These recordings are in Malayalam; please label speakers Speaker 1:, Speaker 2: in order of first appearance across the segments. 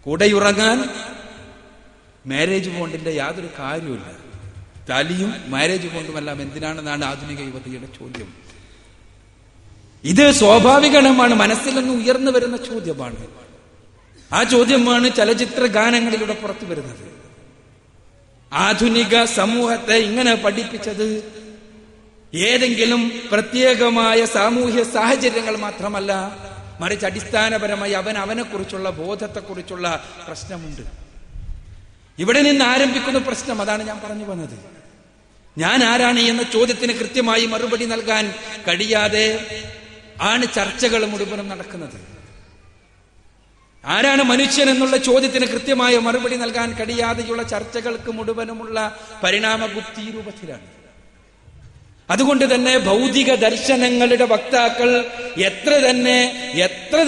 Speaker 1: കൂടെയുറങ്ങാൻ മാരേജ് ബോണ്ടിന്റെ യാതൊരു കാര്യമില്ല. താലിയും മാരേജ് ബോണ്ടുമെല്ലാം എന്തിനാണെന്നാണ് ആധുനിക യുവതിയുടെ ചോദ്യം. ഇത് സ്വാഭാവികമാണ്, മനസ്സിൽ നിന്ന് ഉയർന്നു വരുന്ന ചോദ്യമാണ്. ആ ചോദ്യമാണ് ചലച്ചിത്ര ഗാനങ്ങളിലൂടെ പുറത്തു വരുന്നത്. ആധുനിക സമൂഹത്തെ ഇങ്ങനെ പഠിപ്പിച്ചത് ഏതെങ്കിലും പ്രത്യേകമായ സാമൂഹ്യ സാഹചര്യങ്ങൾ മാത്രമല്ല, മറിച്ച് അടിസ്ഥാനപരമായി അവനെക്കുറിച്ചുള്ള ബോധത്തെക്കുറിച്ചുള്ള പ്രശ്നമുണ്ട്. ഇവിടെ നിന്ന് ആരംഭിക്കുന്ന പ്രശ്നം അതാണ് ഞാൻ പറഞ്ഞു വന്നത്. ഞാൻ ആരാണ് എന്ന ചോദ്യത്തിന് കൃത്യമായി മറുപടി നൽകാൻ കഴിയാതെ ആണ് ചർച്ചകൾ മുഴുവനും നടക്കുന്നത്. ആരാണ് മനുഷ്യൻ എന്നുള്ള ചോദ്യത്തിന് കൃത്യമായ മറുപടി നൽകാൻ കഴിയാതെയുള്ള ചർച്ചകൾക്ക് മുഴുവനുമുള്ള പരിണാമഗുപ്തി രൂപത്തിലാണ്. അതുകൊണ്ട് തന്നെ ഭൗതിക ദർശനങ്ങളുടെ വക്താക്കൾ എത്ര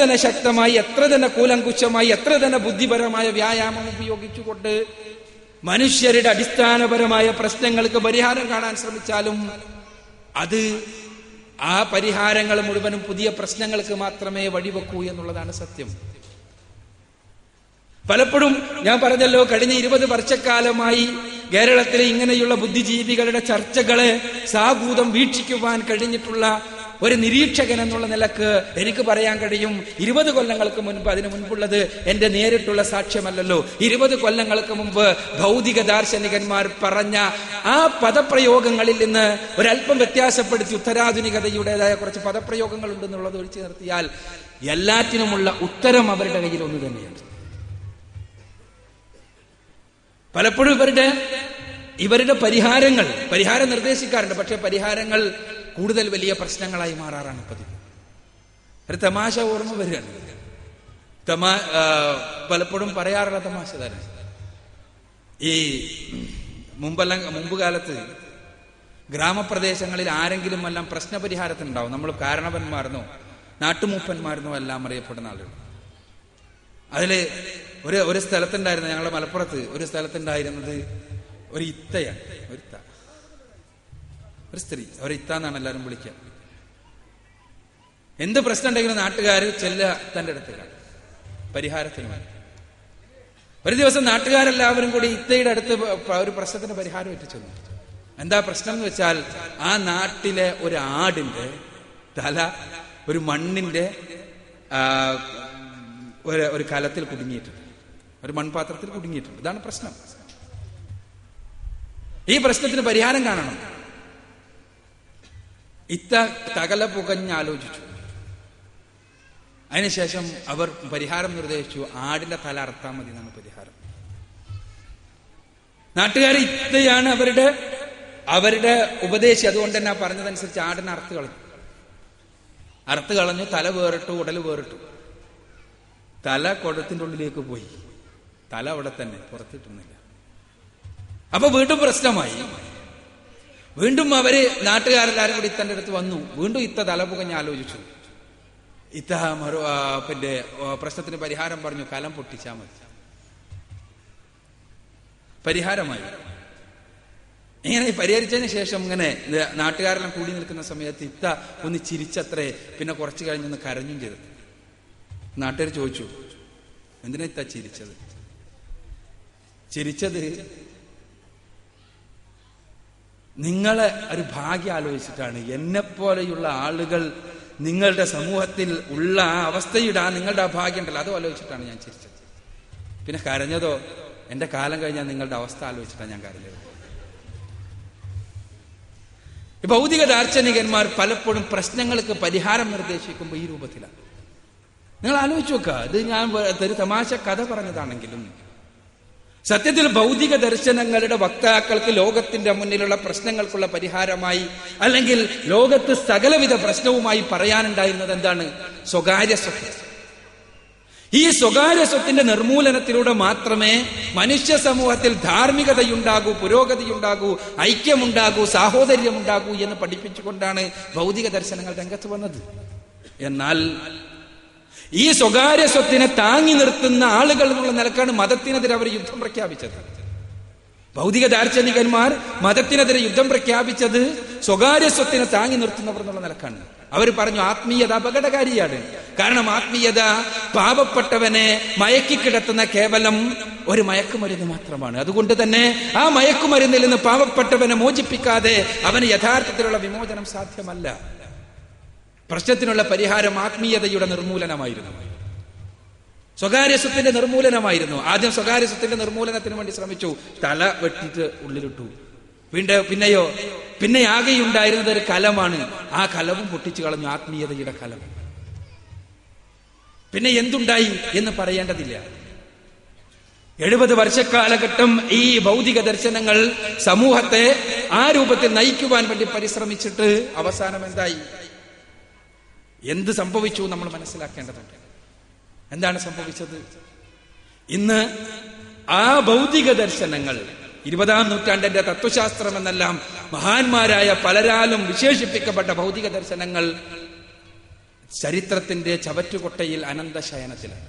Speaker 1: തന്നെ ശക്തമായി, എത്ര തന്നെ കൂലങ്കുശമായി, എത്ര തന്നെ ബുദ്ധിപരമായ വ്യായാമം ഉപയോഗിച്ചുകൊണ്ട് മനുഷ്യരുടെ അടിസ്ഥാനപരമായ പ്രശ്നങ്ങൾക്ക് പരിഹാരം കാണാൻ ശ്രമിച്ചാലും അത് ആ പരിഹാരങ്ങൾ മുഴുവനും പുതിയ പ്രശ്നങ്ങൾക്ക് മാത്രമേ വഴിവെക്കൂ എന്നുള്ളതാണ് സത്യം. പലപ്പോഴും ഞാൻ പറഞ്ഞല്ലോ, കഴിഞ്ഞ 20 വർഷക്കാലമായി കേരളത്തിലെ ഇങ്ങനെയുള്ള ബുദ്ധിജീവികളുടെ ചർച്ചകളെ സാഗൂതം വീക്ഷിക്കുവാൻ കഴിഞ്ഞിട്ടുള്ള ഒരു നിരീക്ഷകൻ എന്നുള്ള നിലക്ക് എനിക്ക് പറയാൻ കഴിയും, 20 കൊല്ലങ്ങൾക്ക് മുൻപ്, അതിനു മുൻപുള്ളത് എന്റെ നേരിട്ടുള്ള സാക്ഷ്യമല്ലല്ലോ, 20 കൊല്ലങ്ങൾക്ക് മുമ്പ് ഭൗതിക ദാർശനികന്മാർ പറഞ്ഞ ആ പദപ്രയോഗങ്ങളിൽ നിന്ന് ഒരല്പം വ്യത്യാസപ്പെടുത്തി ഉത്തരാധുനികതയുടേതായ കുറച്ച് പദപ്രയോഗങ്ങൾ ഉണ്ടെന്നുള്ളത് ഒഴിച്ചു നിർത്തിയാൽ എല്ലാറ്റിനുമുള്ള ഉത്തരം അവരുടെ കയ്യിൽ ഒന്ന് തന്നെയാണ്. പലപ്പോഴും ഇവരുടെ പരിഹാരം നിർദ്ദേശിക്കാറുണ്ട്. പക്ഷെ പരിഹാരങ്ങൾ കൂടുതൽ വലിയ പ്രശ്നങ്ങളായി മാറാറാണ് പതിവ്. ഒരു തമാശ ഓർമ്മ വരികയാണ്. പലപ്പോഴും പറയാറുള്ള തമാശ തന്നെ, ഈ മുമ്പ് കാലത്ത് ഗ്രാമപ്രദേശങ്ങളിൽ ആരെങ്കിലും എല്ലാം പ്രശ്നപരിഹാരത്തിനുണ്ടാവും. നമ്മൾ കാരണവന്മാർന്നോ നാട്ടുമൂപ്പന്മാർന്നോ എല്ലാം അറിയപ്പെടുന്ന ആളുകൾ. അതില് ഒരു സ്ഥലത്തുണ്ടായിരുന്നത്, ഞങ്ങളുടെ മലപ്പുറത്ത് ഒരു സ്ഥലത്തുണ്ടായിരുന്നത് ഒരു ഇത്തയാണ്. ഒരു സ്ത്രീ, ഒരു ഇത്ത എന്നാണ് എല്ലാവരും വിളിക്കുക. എന്ത് പ്രശ്നം ഉണ്ടെങ്കിലും നാട്ടുകാർ തന്റെ അടുത്തേക്കാണ് പരിഹാരത്തിന് വേണ്ടി. ഒരു ദിവസം നാട്ടുകാരെല്ലാവരും കൂടി ഇത്തയുടെ അടുത്ത് ഒരു പ്രശ്നത്തിന് പരിഹാരം എത്തിച്ചെന്നു. എന്താ പ്രശ്നം എന്ന് വെച്ചാൽ, ആ നാട്ടിലെ ഒരു ആടിന്റെ തല ഒരു മണ്ണിന്റെ ഒരു കലത്തിൽ കുടുങ്ങിയിട്ടുണ്ട്, ഒരു മൺപാത്രത്തിൽ കുടുങ്ങിയിട്ടുണ്ട്. ഇതാണ് പ്രശ്നം. ഈ പ്രശ്നത്തിന് പരിഹാരം കാണണം. ഇത്ത തകല പുകഞ്ഞാലോചിച്ചു. അതിനുശേഷം അവർ പരിഹാരം നിർദ്ദേശിച്ചു, ആടിന്റെ തല അറുത്താൽ മതി എന്നാണ് പരിഹാരം. നാട്ടുകാർ ഇത്തയാണ് അവരുടെ ഉപദേശം. അതുകൊണ്ട് തന്നെ പറഞ്ഞതനുസരിച്ച് ആടിനെ അറുത്ത് കളഞ്ഞു. തല വേറിട്ടു, ഉടല് വേറിട്ടു. തല കുടത്തിന്റെ ഉള്ളിലേക്ക് പോയി, തല അവിടെ തന്നെ, പുറത്തിട്ടുന്നില്ല. അപ്പൊ വീണ്ടും പ്രശ്നമായി. വീണ്ടും നാട്ടുകാരെല്ലാരും കൂടി ഇത്തന്റെ അടുത്ത് വന്നു. വീണ്ടും ഇത്ത തലപുകഞ്ഞ് ആലോചിച്ചു. ഇത്ത പ്രശ്നത്തിന് പരിഹാരം പറഞ്ഞു, കലം പൊട്ടിച്ചാൽ മതി. പരിഹാരമായി. ഇങ്ങനെ പരിഹരിച്ചതിന് ശേഷം ഇങ്ങനെ നാട്ടുകാരെല്ലാം കൂടി നിൽക്കുന്ന സമയത്ത് ഇത്ത ഒന്ന് ചിരിച്ചത്രേ. പിന്നെ കുറച്ചു കഴിഞ്ഞൊന്ന് കരഞ്ഞും ചെയ്തു. നാട്ടുകാർ ചോദിച്ചു, എന്തിനാ ഇത്ത ചിരിച്ചത്? നിങ്ങളെ ഒരു ഭാഗ്യം ആലോചിച്ചിട്ടാണ്. എന്നെപ്പോലെയുള്ള ആളുകൾ നിങ്ങളുടെ സമൂഹത്തിൽ ഉള്ള ആ അവസ്ഥയുടെ നിങ്ങളുടെ ആ ഭാഗ്യം ഉണ്ടല്ലോ, അത് ആലോചിച്ചിട്ടാണ് ഞാൻ ചിരിച്ചത്. പിന്നെ കരഞ്ഞതോ എന്റെ കാലം കഴിഞ്ഞാൽ നിങ്ങളുടെ അവസ്ഥ ആലോചിച്ചിട്ടാണ് ഞാൻ കരഞ്ഞത്. ഭൗതിക ദാർശനികന്മാർ പലപ്പോഴും പ്രശ്നങ്ങൾക്ക് പരിഹാരം നിർദ്ദേശിക്കുമ്പോൾ ഈ രൂപത്തിലാണ്. നിങ്ങൾ ആലോചിച്ച് നോക്കുക. ഇത് ഞാൻ ഒരു തമാശ കഥ പറഞ്ഞതാണെങ്കിലും സത്യത്തിൽ ഭൗതിക ദർശനങ്ങളുടെ വക്താക്കൾക്ക് ലോകത്തിന്റെ മുന്നിലുള്ള പ്രശ്നങ്ങൾക്കുള്ള പരിഹാരമായി, അല്ലെങ്കിൽ ലോകത്ത് സകലവിധ പ്രശ്നവുമായി പറയാനുണ്ടായിരുന്നത് എന്താണ്? സ്വകാര്യ സ്വത്ത്. ഈ സ്വകാര്യ സ്വത്തിന്റെ നിർമൂലനത്തിലൂടെ മാത്രമേ മനുഷ്യ സമൂഹത്തിൽ ധാർമ്മികതയുണ്ടാകൂ, പുരോഗതിയുണ്ടാകൂ, ഐക്യമുണ്ടാകൂ, സാഹോദര്യമുണ്ടാകൂ എന്ന് പഠിപ്പിച്ചുകൊണ്ടാണ് ഭൗതിക ദർശനങ്ങൾ രംഗത്ത് വന്നത്. എന്നാൽ ഈ സ്വകാര്യ സ്വത്തിനെ താങ്ങി നിർത്തുന്ന ആളുകൾ എന്നുള്ള നിലക്കാണ് മതത്തിനെതിരെ അവർ യുദ്ധം പ്രഖ്യാപിച്ചത്. ഭൗതിക ദാർശനികന്മാർ മതത്തിനെതിരെ യുദ്ധം പ്രഖ്യാപിച്ചത് സ്വകാര്യ സ്വത്തിനെ താങ്ങി നിർത്തുന്നവർ എന്നുള്ള നിലക്കാണ്. അവർ പറഞ്ഞു ആത്മീയത അപകടകാരിയാണ്. കാരണം ആത്മീയത പാവപ്പെട്ടവനെ മയക്കിക്കിടത്തുന്ന കേവലം ഒരു മയക്കുമരുന്ന് മാത്രമാണ്. അതുകൊണ്ട് തന്നെ ആ മയക്കുമരുന്നിൽ നിന്ന് പാവപ്പെട്ടവനെ മോചിപ്പിക്കാതെ അവന് യഥാർത്ഥത്തിലുള്ള വിമോചനം സാധ്യമല്ല. പ്രശ്നത്തിനുള്ള പരിഹാരം ആത്മീയതയുടെ നിർമൂലനമായിരുന്നു, സ്വകാര്യ സ്വത്തിന്റെ നിർമൂലനമായിരുന്നു. ആദ്യം സ്വകാര്യ സ്വത്തിന്റെ നിർമൂലനത്തിന് വേണ്ടി ശ്രമിച്ചു, തല വെട്ടിട്ട് ഉള്ളിലിട്ടു. പിന്നെ ആകെയുണ്ടായിരുന്നത് ഒരു കലമാണ്. ആ കലവും പൊട്ടിച്ചു കളഞ്ഞു, ആത്മീയതയുടെ കലം. പിന്നെ എന്തുണ്ടായി എന്ന് പറയേണ്ടതില്ല. 70 വർഷക്കാലഘട്ടം ഈ ഭൗതിക ദർശനങ്ങൾ സമൂഹത്തെ ആ രൂപത്തിൽ നയിക്കുവാൻ വേണ്ടി പരിശ്രമിച്ചിട്ട് അവസാനം എന്തായി, എന്ത് സംഭവിച്ചു നമ്മൾ മനസ്സിലാക്കേണ്ടതുണ്ട്. എന്താണ് സംഭവിച്ചത്? ഇന്ന് ആ ഭൗതിക ദർശനങ്ങൾ 20-ാം നൂറ്റാണ്ടിന്റെ തത്വശാസ്ത്രം എന്നെല്ലാം മഹാന്മാരായ പലരാലും വിശേഷിപ്പിക്കപ്പെട്ട ഭൗതിക ദർശനങ്ങൾ ചരിത്രത്തിന്റെ ചവറ്റുകൊട്ടയിൽ അനന്തശയനത്തിലാണ്.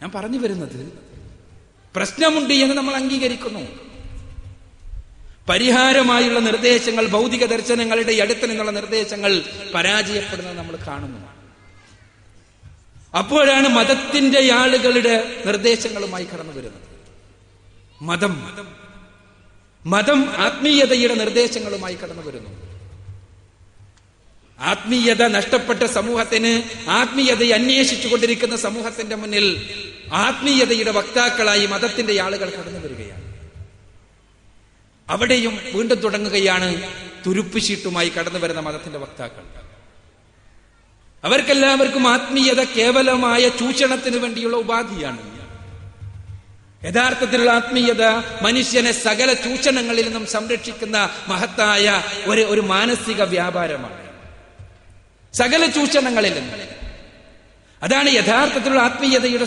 Speaker 1: ഞാൻ പറഞ്ഞു വരുന്നത്, പ്രശ്നമുണ്ട് എന്ന് നമ്മൾ അംഗീകരിക്കുന്നു. പരിഹാരമായുള്ള നിർദ്ദേശങ്ങൾ, ഭൗതിക ദർശനങ്ങളുടെ അടുത്ത് നിന്നുള്ള നിർദ്ദേശങ്ങൾ പരാജയപ്പെടുന്നത് നമ്മൾ കാണുന്നു. അപ്പോഴാണ് മതത്തിന്റെ ആളുകളുടെ നിർദ്ദേശങ്ങളുമായി കടന്നു വരുന്നത്. മതം ആത്മീയതയുടെ നിർദ്ദേശങ്ങളുമായി കടന്നു വരുന്നു. ആത്മീയത നഷ്ടപ്പെട്ട സമൂഹത്തിന്, ആത്മീയതയെ അന്വേഷിച്ചു കൊണ്ടിരിക്കുന്ന സമൂഹത്തിന്റെ മുന്നിൽ ആത്മീയതയുടെ വക്താക്കളായി മതത്തിന്റെ ആളുകൾ കടന്നു വരികയാണ്. അവിടെയും വീണ്ടും തുടങ്ങുകയാണ് തുരുപ്പുശീട്ടുമായി കടന്നു വരുന്ന മതത്തിന്റെ വക്താക്കൾ. അവർക്കെല്ലാവർക്കും ആത്മീയത കേവലമായ ചൂഷണത്തിന് വേണ്ടിയുള്ള ഉപാധിയാണ്. യഥാർത്ഥത്തിലുള്ള ആത്മീയത മനുഷ്യനെ സകല ചൂഷണങ്ങളിൽ നിന്നും സംരക്ഷിക്കുന്ന മഹത്തായ ഒരു മാനസിക വ്യാപാരമാണ്. സകല ചൂഷണങ്ങളിൽ നിന്നും. അതാണ് യഥാർത്ഥത്തിലുള്ള ആത്മീയതയുടെ